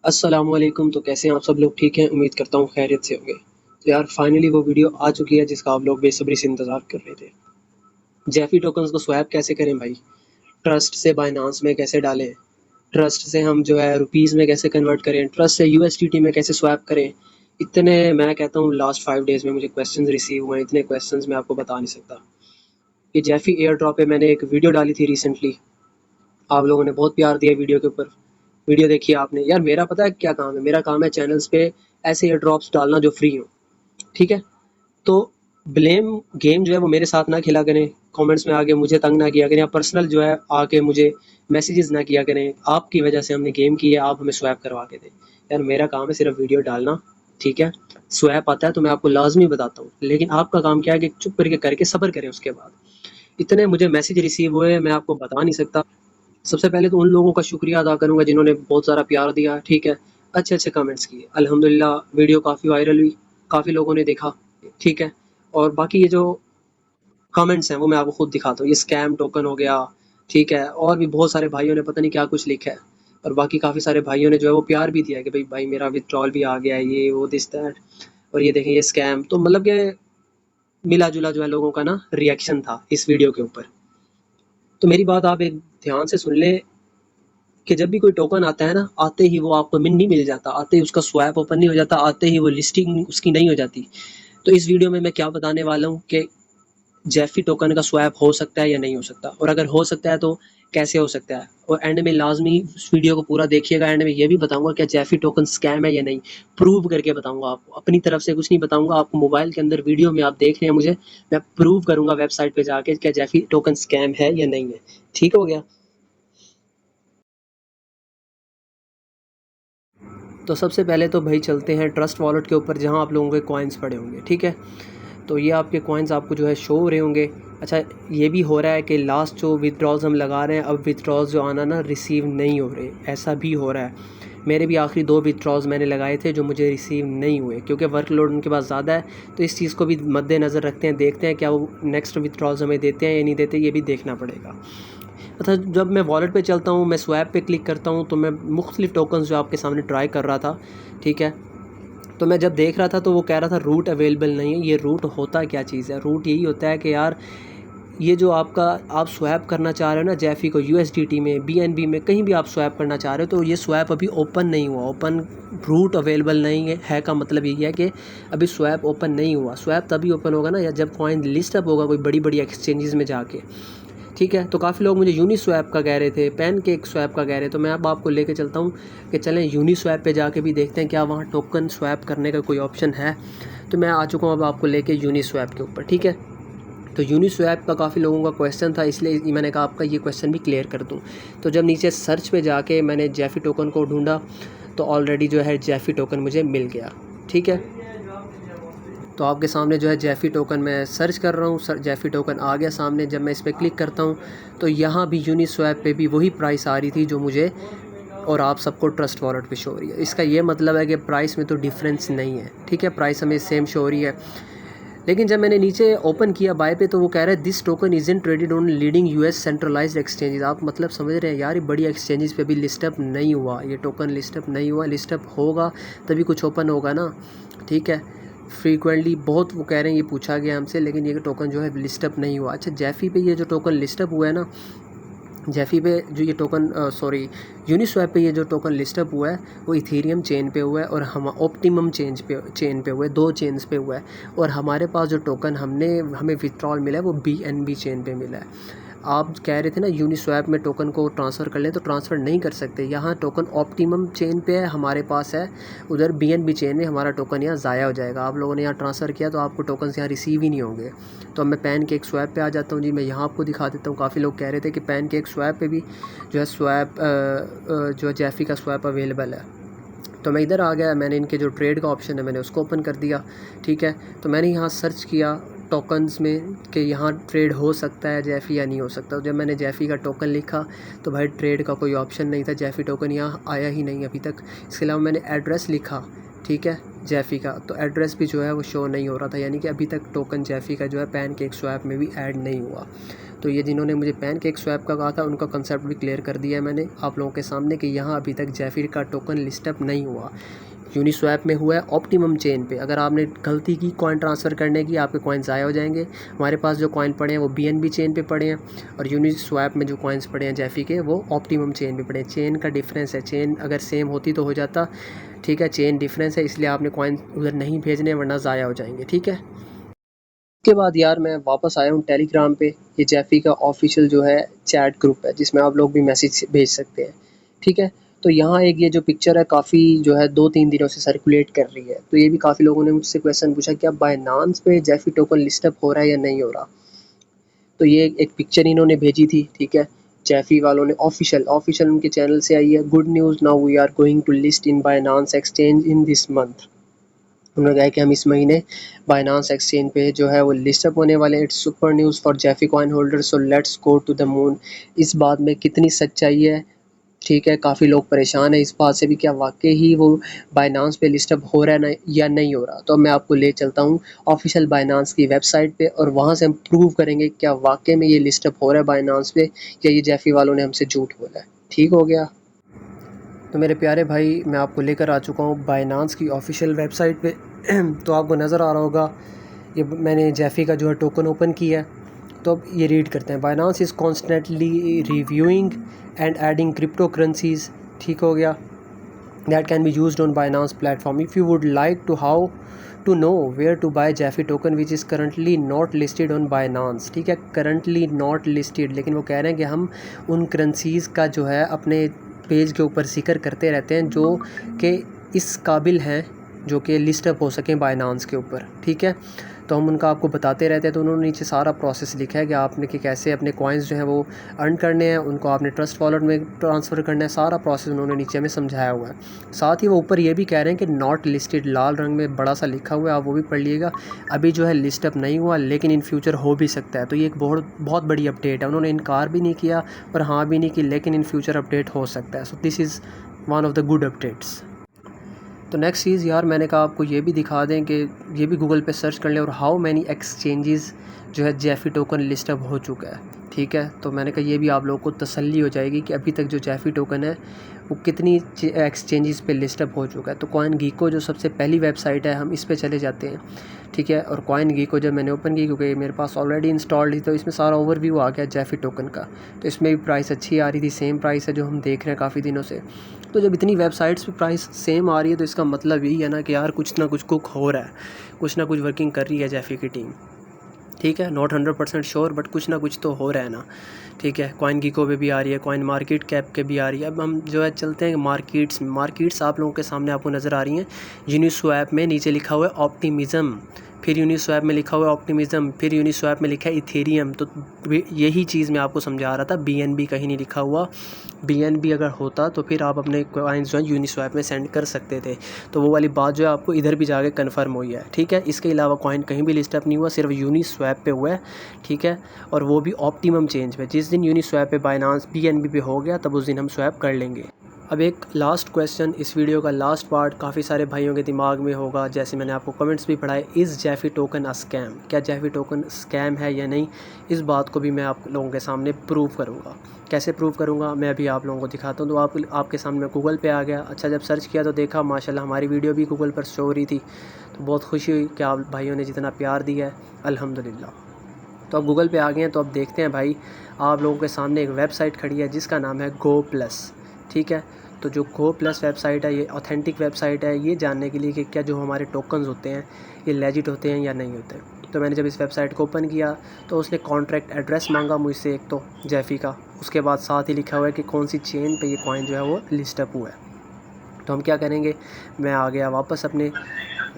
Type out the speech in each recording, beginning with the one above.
अस्सलामुअलैकुम। तो कैसे हैं आप सब लोग? ठीक हैं, उम्मीद करता हूँ खैरियत से होंगे। तो यार फाइनली वो वीडियो आ चुकी है जिसका आप लोग बेसब्री से इंतज़ार कर रहे थे। जैफी टोकन्स को स्वैप कैसे करें भाई? ट्रस्ट से बाइनांस में कैसे डालें? ट्रस्ट से हम जो है रुपीज़ में कैसे कन्वर्ट करें? ट्रस्ट से यूएसडीटी में कैसे स्वैप करें? इतने मैं कहता हूँ लास्ट 5 डेज़ में मुझे क्वेश्चंस रिसीव हुए हैं, इतने क्वेश्चंस मैं आपको बता नहीं सकता। ये जैफी एयर ड्रॉप पे मैंने एक वीडियो डाली थी रिसेंटली, आप लोगों ने बहुत प्यार दिया वीडियो के ऊपर। वीडियो देखी आपने? यार मेरा पता है क्या काम है? मेरा काम है चैनल्स पे ऐसे एयर ड्रॉप्स डालना जो फ्री हो, ठीक है? तो ब्लेम गेम जो है वो मेरे साथ ना खेला करें, कमेंट्स में आके मुझे तंग ना किया करें, या पर्सनल जो है आके मुझे मैसेजेस ना किया करें। आपकी वजह से हमने गेम की है, आप हमें स्वैप करवा के दें। यार मेरा काम है सिर्फ वीडियो डालना, ठीक है? स्वैप आता है तो मैं आपको लाजमी बताता हूँ, लेकिन आपका काम क्या है कि चुप करके सब्र करें। उसके बाद इतने मुझे मैसेज रिसीव हुए, मैं आपको बता नहीं सकता। सबसे पहले तो उन लोगों का शुक्रिया अदा करूँगा जिन्होंने बहुत सारा प्यार दिया, ठीक है? अच्छे कमेंट्स किए, अल्हम्दुलिल्लाह वीडियो काफ़ी वायरल हुई, काफ़ी लोगों ने देखा, ठीक है? और बाकी ये जो कमेंट्स हैं वो मैं आपको खुद दिखाता हूँ। ये स्कैम टोकन हो गया, ठीक है? और भी बहुत सारे भाइयों ने पता नहीं क्या कुछ लिखा है, और बाकी काफ़ी सारे भाइयों ने जो है वो प्यार भी दिया है कि भाई मेरा विथड्रॉल भी आ गया है, ये वो दिस दैट। और ये देखें ये स्कैम, तो मतलब कि मिला-जुला जो है लोगों का ना रिएक्शन था इस वीडियो के ऊपर। तो मेरी बात आप एक ध्यान से सुन लें कि जब भी कोई टोकन आता है ना, आते ही वो आपको नहीं मिल जाता, आते ही उसका स्वैप ओपन नहीं हो जाता, आते ही वो लिस्टिंग उसकी नहीं हो जाती। तो इस वीडियो में मैं क्या बताने वाला हूँ कि जैफी टोकन का स्वैप हो सकता है या नहीं हो सकता, और अगर हो सकता है तो कैसे हो सकता है। और एंड में लाजमी इस वीडियो को पूरा देखिएगा, एंड में ये भी बताऊंगा क्या जैफी टोकन स्कैम है या नहीं, प्रूव करके बताऊंगा आपको। अपनी तरफ से कुछ नहीं बताऊंगा आपको, मोबाइल के अंदर वीडियो में आप देख रहे हैं मुझे, मैं प्रूव करूंगा वेबसाइट पे जाके क्या जैफी टोकन स्कैम है या नहीं है। ठीक हो गया? तो सबसे पहले तो भाई चलते हैं ट्रस्ट वॉलेट के ऊपर, जहाँ आप लोगों के कॉइन्स पड़े होंगे, ठीक है? तो ये आपके कॉइन्स आपको जो है शो हो रहे होंगे। अच्छा, ये भी हो रहा है कि लास्ट जो विथड्रॉल्स हम लगा रहे हैं, अब विथड्रॉल्स जो आना ना रिसीव नहीं हो रहे, ऐसा भी हो रहा है। मेरे भी आखिरी 2 विथड्रॉल्स मैंने लगाए थे जो मुझे रिसीव नहीं हुए, क्योंकि वर्कलोड उनके पास ज़्यादा है। तो इस चीज़ को भी मद्देनज़र रखते हैं, देखते हैं क्या वो नेक्स्ट विथड्रॉल्स हमें देते हैं या नहीं देते, ये भी देखना पड़ेगा। अच्छा, जब मैं वॉलेट पे चलता हूँ, मैं स्वैप पे क्लिक करता हूँ, तो मैं मुख्तलिफ़ टोकन्स जो आपके सामने ट्राई कर रहा था, ठीक है? तो मैं जब देख रहा था तो वो कह रहा था रूट अवेलेबल नहीं है। ये रूट होता क्या चीज़ है? रूट यही होता है कि यार ये जो आपका आप स्वैप करना चाह रहे हो ना जैफी को, यूएसडीटी में, बीएनबी में, कहीं भी आप स्वैप करना चाह रहे हो, तो ये स्वैप अभी ओपन नहीं हुआ। ओपन रूट अवेलेबल नहीं है का मतलब यही है कि अभी स्वैप ओपन नहीं हुआ। स्वैप तभी ओपन होगा ना या जब कॉइन लिस्ट अप होगा कोई बड़ी बड़ी एक्सचेंजेस में जाके, ठीक है? तो काफ़ी लोग मुझे यूनिस्वैप का कह रहे थे, पैनकेक स्वैप का कह रहे, तो मैं अब आपको लेके चलता हूँ कि चलें यूनिस्वैप पे जाके भी देखते हैं क्या वहाँ टोकन स्वैप करने का कोई ऑप्शन है। तो मैं आ चुका हूँ अब आपको लेके यूनिस्वैप के ऊपर, ठीक है? तो यूनिस्वैप का काफ़ी लोगों का क्वेश्चन था, इसलिए मैंने कहा आपका ये क्वेश्चन भी क्लियर कर दूँ। तो जब नीचे सर्च पे जाके मैंने जैफी टोकन को ढूंढा, तो ऑलरेडी जो है जैफी टोकन मुझे मिल गया, ठीक है? तो आपके सामने जो है जैफी टोकन मैं सर्च कर रहा हूँ, जैफी टोकन आ गया सामने। जब मैं इस पर क्लिक करता हूँ तो यहाँ भी यूनिस्वैप पे भी वही प्राइस आ रही थी जो मुझे और आप सबको ट्रस्ट वॉलेट पे शो हो रही है। इसका ये मतलब है कि प्राइस में तो डिफरेंस नहीं है, ठीक है? प्राइस हमें सेम शो हो रही है। लेकिन जब मैंने नीचे ओपन किया बाय पे, तो वो कह रहा है this token is in traded on leading US centralised exchanges. आप मतलब समझ रहे हैं यार, ये बड़ी एक्सचेंजेस पे भी लिस्टअप नहीं हुआ, ये टोकन लिस्टअप नहीं हुआ। लिस्टअप होगा तभी कुछ ओपन होगा ना, ठीक है? फ्रीक्वेंटली बहुत वो कह रहे हैं, ये पूछा गया हमसे, लेकिन ये टोकन जो है लिस्टअप नहीं हुआ। अच्छा, जैफी पे ये जो टोकन लिस्टअप हुआ है ना, जैफी पे जो ये टोकन सॉरी यूनिस्वैप पे ये जो टोकन लिस्टअप हुआ है वो इथेरियम चेन पे हुआ है और हम ऑप्टिमम चेन पे हुआ है, 2 चेन्स पे हुआ है। और हमारे पास जो टोकन हमें विथड्रॉल मिला है वो बीएनबी चेन पे मिला है। आप कह रहे थे ना यूनिस्वैप में टोकन को ट्रांसफ़र कर लें, तो ट्रांसफ़र नहीं कर सकते। यहाँ टोकन ऑप्टिमम चेन पे है, हमारे पास है, उधर बीएनबी चेन में हमारा टोकन यहाँ ज़ाया हो जाएगा। आप लोगों ने यहाँ ट्रांसफ़र किया तो आपको टोकन यहाँ रिसीव ही नहीं होंगे। तो अब मैं पैनकेक स्वैप पे आ जाता हूँ जी। मैं यहाँ आपको दिखा देता हूँ। काफ़ी लोग कह रहे थे कि पैनकेक स्वैप पे भी जो है स्वैप जो है जैफी का स्वैप अवेलेबल है। तो मैं इधर आ गया, मैंने इनके जो ट्रेड का ऑप्शन है मैंने उसको ओपन कर दिया, ठीक है? तो मैंने यहाँ सर्च किया टोकन्स में कि यहाँ ट्रेड हो सकता है जैफी या नहीं हो सकता। जब मैंने जैफी का टोकन लिखा तो भाई ट्रेड का कोई ऑप्शन नहीं था, जैफी टोकन यहाँ आया ही नहीं अभी तक। इसके अलावा मैंने एड्रेस लिखा, ठीक है, जैफी का, तो एड्रेस भी जो है वो शो नहीं हो रहा था, यानी कि अभी तक टोकन जैफी का जो है पैनकेक स्वैप में भी ऐड नहीं हुआ। तो ये जिन्होंने मुझे पैनकेक स्वैप का कहा था उनका कंसेप्ट भी क्लियर कर दिया है मैंने आप लोगों के सामने कि यहाँ अभी तक जैफी का टोकन लिस्टअप नहीं हुआ। यूनिस्वैप में हुआ है ऑप्टिमम चेन पे। अगर आपने गलती की कॉइन ट्रांसफ़र करने की, आपके कॉइन ज़ाया हो जाएंगे। हमारे पास जो कॉइन पड़े हैं वो BNB चेन पे पड़े हैं, और यूनिस्वैप में जो कॉइन्स पड़े हैं जैफी के वो ऑप्टिमम चेन पे पड़े हैं। चेन का डिफरेंस है, चेन अगर सेम होती तो हो जाता, ठीक है, चेन डिफरेंस है, इसलिए आपने कॉइन उधर नहीं भेजने वरना ज़ाया हो जाएंगे, ठीक है। उसके बाद यार मैं वापस आया हूँ टेलीग्राम पे। ये जैफी का ऑफिशियल जो है चैट ग्रुप है जिसमें आप लोग भी मैसेज भेज सकते हैं, ठीक है। तो यहाँ एक ये जो पिक्चर है काफ़ी जो है 2-3 दिनों से सर्कुलेट कर रही है। तो ये भी काफ़ी लोगों ने मुझसे क्वेश्चन पूछा कि अब बायनांस पे जैफी टोकन लिस्टअप हो रहा है या नहीं हो रहा। तो ये एक पिक्चर इन्होंने भेजी थी, ठीक है, जैफी वालों ने ऑफिशियल उनके चैनल से आई है। Good news, now we are going to list in Binance exchange in this month. उन्होंने कहा कि हम इस महीने बायनांस एक्सचेंज पे जो है वो लिस्टअप होने वाले हैं। It's super news for Jaffy coin holder, so let's go to the moon. इस बात में कितनी सच्चाई है, ठीक है। काफ़ी लोग परेशान हैं इस बात से भी क्या वाकई ही वो बायनांस पे लिस्टअप हो रहा है ना या नहीं हो रहा। तो मैं आपको ले चलता हूँ ऑफिशियल बायनांस की वेबसाइट पे, और वहाँ से हम प्रूव करेंगे क्या वाकई में ये लिस्टअप हो रहा है बायनांस पे, या ये जैफी वालों ने हमसे झूठ बोला है। ठीक हो गया। तो मेरे प्यारे भाई, मैं आपको लेकर आ चुका हूँ बायनांस की ऑफिशियल वेबसाइट पे। तो आपको नज़र आ रहा होगा ये मैंने जैफी का जो है टोकन ओपन किया है। तो अब ये रीड करते हैं, Binance is constantly reviewing and adding crypto currencies, ठीक हो गया, that can be used on Binance platform. If you would like to how to know where to buy Jaffy token which is currently not listed on Binance, ठीक है, currently not listed, लेकिन वो कह रहे हैं कि हम उन करेंसीज़ का जो है अपने पेज के ऊपर जिक्र करते रहते हैं जो कि इस काबिल हैं जो कि लिस्टअप हो सकें बायनांस के ऊपर, ठीक है। तो हम उनका आपको बताते रहते हैं। तो उन्होंने नीचे सारा प्रोसेस लिखा है कि आपने कि कैसे अपने कॉइन्स जो हैं वो अर्न करने हैं, उनको आपने ट्रस्ट वॉलेट में ट्रांसफ़र करना है, सारा प्रोसेस उन्होंने नीचे में समझाया हुआ है। साथ ही वो ऊपर ये भी कह रहे हैं कि नॉट लिस्टेड, लाल रंग में बड़ा सा लिखा हुआ है, आप वो भी पढ़ लीजिएगा। अभी जो है लिस्टअप नहीं हुआ, लेकिन इन फ्यूचर हो भी सकता है। तो ये एक बहुत बड़ी अपडेट है। उन्होंने इनकार भी नहीं किया और हाँ भी नहीं की, लेकिन इन फ्यूचर अपडेट हो सकता है। So this is one of the good updates. तो नेक्स्ट चीज़ यार मैंने कहा आपको ये भी दिखा दें कि ये भी गूगल पे सर्च कर लें, और हाउ मैनी एक्सचेंजेस जो है जैफी टोकन लिस्टअप हो चुका है, ठीक है। तो मैंने कहा ये भी आप लोगों को तसल्ली हो जाएगी कि अभी तक जो जैफी टोकन है वो कितनी एक्सचेंजेस पे लिस्टअप हो चुका है। तो कॉइन गीको जो सबसे पहली वेबसाइट है, हम इस पे चले जाते हैं, ठीक है। और कॉइन गीको जब मैंने ओपन की, क्योंकि मेरे पास ऑलरेडी इंस्टॉल्ड थी, तो इसमें सारा ओवरव्यू आ गया जैफी टोकन का। तो इसमें भी प्राइस अच्छी आ रही थी, सेम प्राइस है जो हम देख रहे हैं काफ़ी दिनों से। तो जब इतनी वेबसाइट्स पे प्राइस सेम आ रही है तो इसका मतलब यही है ना कि यार कुछ ना कुछ कुक हो रहा है, कुछ ना कुछ वर्किंग कर रही है जैफी की टीम, ठीक है। नॉट 100% श्योर, बट कुछ ना कुछ तो हो रहा है ना, ठीक है। कॉइन गीको पे भी आ रही है, कॉइन मार्केट कैप के भी आ रही है। अब हम जो है चलते हैं मार्केट्स आप लोगों के सामने आपको नज़र आ रही हैं। यूनिस्वैप में नीचे लिखा हुआ है ऑप्टिमिज्म, फिर यूनिस्वैप में लिखा हुआ है ऑप्टिमिज्म, फिर यूनिस्वैप में लिखा है इथेरियम। तो यही चीज़ मैं आपको समझा रहा था, BNB कहीं नहीं लिखा हुआ। BNB अगर होता तो फिर आप अपने कॉइन्स जो है यूनिस्वैप में सेंड कर सकते थे। तो वो वाली बात जो है आपको इधर भी जाके कन्फर्म हुई है, ठीक है। इसके अलावा कॉइन कहीं भी लिस्टअप नहीं हुआ, सिर्फ यूनिस्वैप पे हुआ है, ठीक है। और वो भी ऑप्टिमम चेंज पे। जिस दिन यूनिस्वैप पे बायनांस BNB पे हो गया तब उस दिन हम स्वैप कर लेंगे। अब एक लास्ट क्वेश्चन, इस वीडियो का लास्ट पार्ट काफ़ी सारे भाइयों के दिमाग में होगा, जैसे मैंने आपको कमेंट्स भी पढ़ाए, इज़ जैफी टोकन अ स्कैम, क्या जैफी टोकन स्कैम है या नहीं। इस बात को भी मैं आप लोगों के सामने प्रूव करूँगा। कैसे प्रूव करूँगा मैं अभी आप लोगों को दिखाता हूँ। तो आपके सामने गूगल पे आ गया। अच्छा, जब सर्च किया तो देखा माशाल्लाह हमारी वीडियो भी गूगल पर शो हो रही थी। तो बहुत खुशी हुई कि आप भाइयों ने जितना प्यार दिया है, अल्हम्दुलिल्लाह। तो अब गूगल पे आ गए हैं, तो अब देखते हैं भाई, आप लोगों के सामने एक वेबसाइट खड़ी है जिसका नाम है गो प्लस, ठीक है। तो जो गो प्लस वेबसाइट है ये ऑथेंटिक वेबसाइट है, ये जानने के लिए कि क्या जो हमारे टोकन्स होते हैं ये लेजिट होते हैं या नहीं होते। तो मैंने जब इस वेबसाइट को ओपन किया तो उसने कॉन्ट्रैक्ट एड्रेस मांगा मुझसे, एक तो जैफी का, उसके बाद साथ ही लिखा हुआ है कि कौन सी चेन पे ये कॉइन जो है वो लिस्टअप हुआ है। तो हम क्या करेंगे, मैं आ गया वापस अपने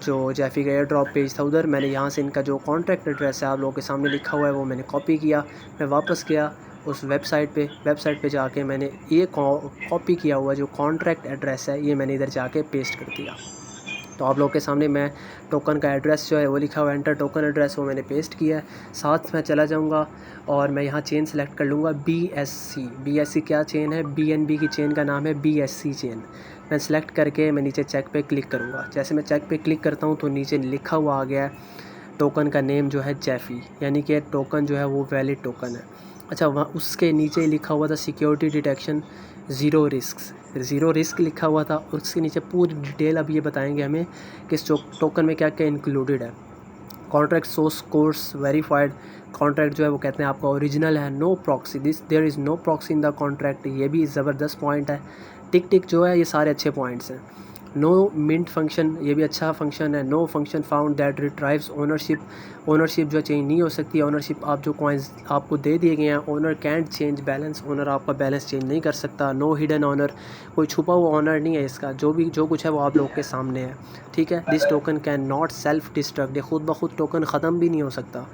जो जैफी का एयर ड्रॉप पेज था उधर। मैंने यहाँ से इनका जो कॉन्ट्रैक्ट एड्रेस है आप लोगों के सामने लिखा हुआ है वो मैंने कॉपी किया। मैं वापस गया उस वेबसाइट पे जाके मैंने ये कॉपी किया हुआ जो कॉन्ट्रैक्ट एड्रेस है ये मैंने इधर जाके पेस्ट कर दिया। तो आप लोगों के सामने मैं टोकन का एड्रेस जो है वो लिखा हुआ है एंटर टोकन एड्रेस, वो मैंने पेस्ट किया है। साथ में चला जाऊंगा और मैं यहाँ चेन सेलेक्ट कर लूँगा BSC क्या चेन है, BNB की चेन का नाम है BSC चेन। मैं सेलेक्ट करके मैं नीचे चेक पे क्लिक करूँगा। जैसे मैं चेक पे क्लिक करता हूँ तो नीचे लिखा हुआ आ गया है टोकन का नेम जो है जैफी, यानी कि टोकन जो है वो वैलिड टोकन है। अच्छा, वहाँ उसके नीचे लिखा हुआ था सिक्योरिटी डिटेक्शन ज़ीरो रिस्क लिखा हुआ था। उसके नीचे पूरी डिटेल अब ये बताएंगे हमें कि इस टोकन में क्या क्या इंक्लूडेड है। कॉन्ट्रैक्ट सोर्स कोर्स वेरीफाइड कॉन्ट्रैक्ट जो है वो कहते हैं आपका ओरिजिनल है। No proxy, this there is no proxy in the contract, ये भी ज़बरदस्त पॉइंट है। टिक टिक जो है ये सारे अच्छे पॉइंट्स हैं। नो मिंट फंक्शन, ये भी अच्छा फंक्शन है। No function found that retrieves ownership जो चेंज नहीं हो सकती। ओनरशिप आप जो कॉइन्स आपको दे दिए गए हैं, owner can't change balance, owner आपका बैलेंस चेंज नहीं कर सकता। नो हिडन ऑनर, कोई छुपा हुआ ऑनर नहीं है इसका, जो कुछ है वो आप लोग के सामने है, ठीक है। This token can not self destruct, ये खुद ब खुद टोकन ख़त्म भी नहीं हो सकता,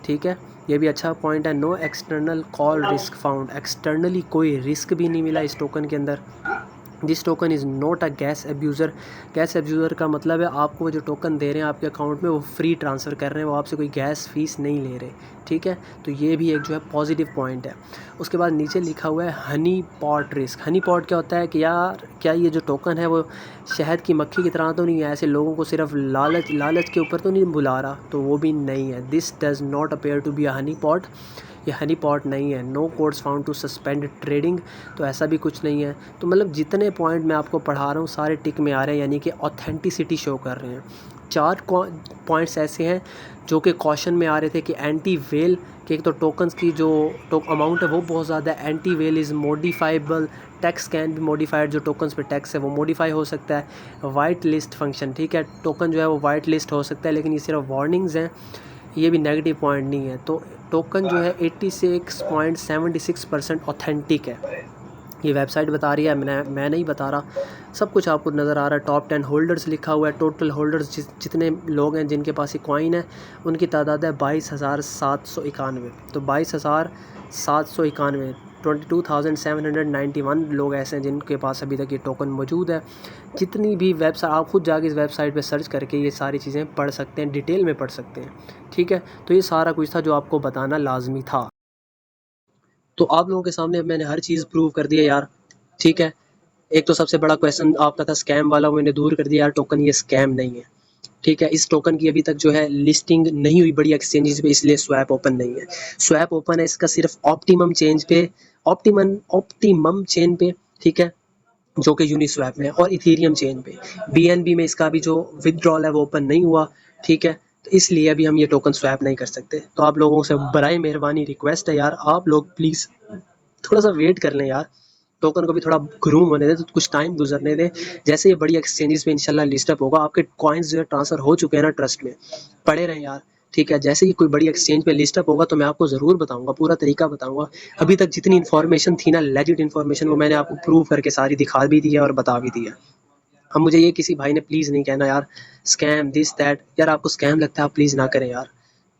ठीक है। ये भी अच्छा पॉइंट है। No external call risk found, externally कोई रिस्क भी नहीं मिला इस टोकन के अंदर। This token is not a gas abuser, gas abuser का मतलब है आपको जो टोकन दे रहे हैं आपके अकाउंट में वो फ्री ट्रांसफ़र कर रहे हैं, वो आपसे कोई गैस फीस नहीं ले रहे, ठीक है। तो ये भी एक जो है पॉजिटिव पॉइंट है। उसके बाद नीचे लिखा हुआ है Honey pot risk. Honey pot क्या होता है कि यार क्या ये जो टोकन है वो शहद की मक्खी की तरह तो नहीं है, ऐसे लोगों को सिर्फ लालच के ऊपर तो नहीं बुला रहा, तो वो भी नहीं है। This does not appear to be a honey pot, ये हनी पॉट नहीं है। No codes found to suspend trading, तो ऐसा भी कुछ नहीं है। तो मतलब जितने पॉइंट मैं आपको पढ़ा रहा हूँ सारे टिक में आ रहे हैं, यानी कि ऑथेंटिसिटी शो कर रहे हैं। 4 पॉइंट्स ऐसे हैं जो कि कॉशन में आ रहे थे कि एंटी वेल, कि एक तो टोकन्स की जो अमाउंट है वो बहुत ज़्यादा है। Anti well is modifiable, tax can भी मॉडिफाइड, जो टोकन्स पे टैक्स है वो मॉडिफाई हो सकता है। वाइट लिस्ट फंक्शन, ठीक है, टोकन जो है वो वाइट लिस्ट हो सकता है, लेकिन ये सिर्फ वार्निंग्स हैं, ये भी नेगेटिव पॉइंट नहीं है। तो टोकन जो है 86.76% ऑथेंटिक है, ये वेबसाइट बता रही है, मैं नहीं बता रहा, सब कुछ आपको नज़र आ रहा है। टॉप 10 होल्डर्स लिखा हुआ है। टोटल होल्डर्स जितने लोग हैं जिनके पास ये कॉइन है उनकी तादाद है 22,791। तो 22,791, 22,791 लोग ऐसे हैं जिनके पास अभी तक ये टोकन मौजूद है। जितनी भी वेबसाइट, आप खुद जाके इस वेबसाइट पे सर्च करके ये सारी चीज़ें पढ़ सकते हैं, डिटेल में पढ़ सकते हैं, ठीक है। तो ये सारा कुछ था जो आपको बताना लाजमी था। तो आप लोगों के सामने अब मैंने हर चीज़ प्रूव कर दी है यार, ठीक है। एक तो सबसे बड़ा क्वेश्चन आपका था स्कैम वाला, वो मैंने दूर कर दिया यार, टोकन ये स्कैम नहीं है, ठीक है। इस टोकन की अभी तक जो है लिस्टिंग नहीं हुई बड़ी एक्सचेंजेस पे, इसलिए स्वैप ओपन नहीं है। स्वैप ओपन है इसका सिर्फ ऑप्टिमम चेन पे, ठीक है, जो कि यूनिस्वैप में है, और इथेरियम चेन पे। बीएनबी में इसका भी जो विदड्रॉल है वो ओपन नहीं हुआ, ठीक है। तो इसलिए अभी हम ये टोकन स्वैप नहीं कर सकते। तो आप लोगों से बराए मेहरबानी रिक्वेस्ट है यार, आप लोग प्लीज़ थोड़ा सा वेट कर लें यार, टोकन को भी थोड़ा ग्रूम होने दें, तो कुछ टाइम गुजरने दें। जैसे ये बड़ी एक्सचेंजेस पे इंशाल्लाह लिस्टअप होगा, आपके कॉइन्स जो है ट्रांसफ़र हो चुके हैं ना ट्रस्ट में, पड़े रहें यार, ठीक है। जैसे ही कोई बड़ी एक्सचेंज पे लिस्टअप होगा तो मैं आपको ज़रूर बताऊंगा, पूरा तरीका बताऊंगा। अभी तक जितनी इन्फॉर्मेशन थी ना, लेजिट इन्फॉर्मेशन, वो मैंने आपको प्रूव करके सारी दिखा भी दी है और बता भी दिया। अब मुझे ये किसी भाई ने प्लीज़ नहीं कहना यार स्कैम दिस दैट, यार आपको स्कैम लगता है आप प्लीज़ ना करें यार,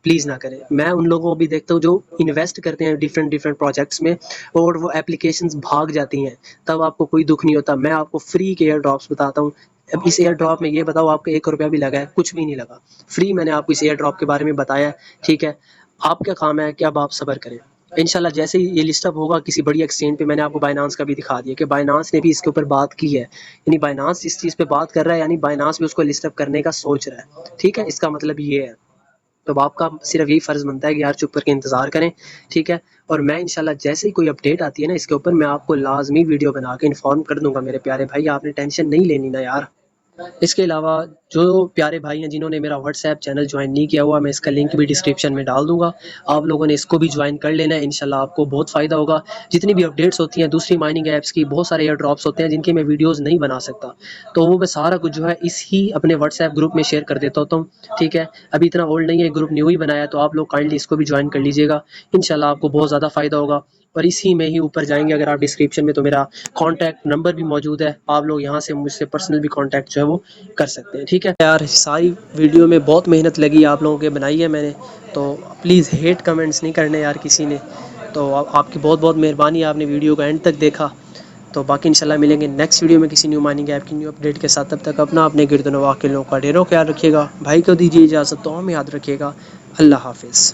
प्लीज़ ना करें। मैं उन लोगों को भी देखता हूँ जो इन्वेस्ट करते हैं डिफरेंट प्रोजेक्ट्स में और वो एप्लीकेशंस भाग जाती हैं, तब आपको कोई दुख नहीं होता। मैं आपको फ्री के एयर ड्रॉप्स बताता हूँ। अब इस एयर ड्रॉप में ये बताओ आपको 1 रुपया भी लगा है? कुछ भी नहीं लगा, फ्री मैंने आपको इस एयर ड्रॉप के बारे में बताया है, ठीक है। आपका काम है कि अब आप सब्र करें। इंशाल्लाह जैसे ही ये लिस्ट अप होगा किसी बड़ी एक्सचेंज पे, मैंने आपको बाइनांस का भी दिखा दिया कि बाइनांस ने भी इसके ऊपर बात की है, यानी बाइनांस इस चीज़ पे बात कर रहा है, यानी बाइनांस भी उसको लिस्ट अप करने का सोच रहा है, ठीक है। इसका मतलब ये है। तो आपका सिर्फ यही फ़र्ज़ बनता है कि यार चुप करके इंतज़ार करें, ठीक है। और मैं इंशाल्लाह जैसे ही कोई अपडेट आती है ना इसके ऊपर, मैं आपको लाज़मी वीडियो बना के इन्फॉर्म कर दूँगा मेरे प्यारे भाई, आपने टेंशन नहीं लेनी ना यार। इसके अलावा जो प्यारे भाई हैं जिन्होंने मेरा व्हाट्सएप चैनल ज्वाइन नहीं किया हुआ, मैं इसका लिंक भी डिस्क्रिप्शन में डाल दूँगा, आप लोगों ने इसको भी ज्वाइन कर लेना है, इंशाल्लाह आपको बहुत फ़ायदा होगा। जितनी भी अपडेट्स होती हैं दूसरी माइनिंग ऐप्स की, बहुत सारे एयर ड्रॉप्स होते हैं जिनके मैं वीडियोज़ नहीं बना सकता, तो वो मैं सारा कुछ जो है इस ही अपने व्हाट्सएप ग्रुप में शेयर कर देता होता हूँ, ठीक है। अभी इतना ओल्ड नहीं है, ग्रुप न्यू ही बनाया है, तो आप लोग काइंडली इसको भी ज्वाइन कर लीजिएगा, इंशाल्लाह आपको बहुत ज़्यादा फ़ायदा होगा। और इसी में ही ऊपर जाएंगे अगर आप डिस्क्रिप्शन में, तो मेरा कॉन्टैक्ट नंबर भी मौजूद है, आप लोग यहाँ से मुझसे पर्सनल भी कॉन्टैक्ट जो है वो कर सकते हैं, ठीक है यार। सारी वीडियो में बहुत मेहनत लगी आप लोगों के बनाई है मैंने, तो प्लीज़ हेट कमेंट्स नहीं करने यार किसी ने। तो आपकी बहुत बहुत मेहरबानी, आपने वीडियो का एंड तक देखा। तो बाकी इंशाल्लाह मिलेंगे नेक्स्ट वीडियो में किसी न्यू माइनिंग ऐप की न्यू अपडेट के साथ। तब तक अपना अपने गिरदनवाह के लोगों का ढेरों ख्याल रखिएगा। भाई को दीजिए इजाज़त, तो हमें याद रखिएगा। अल्लाह हाफिज़।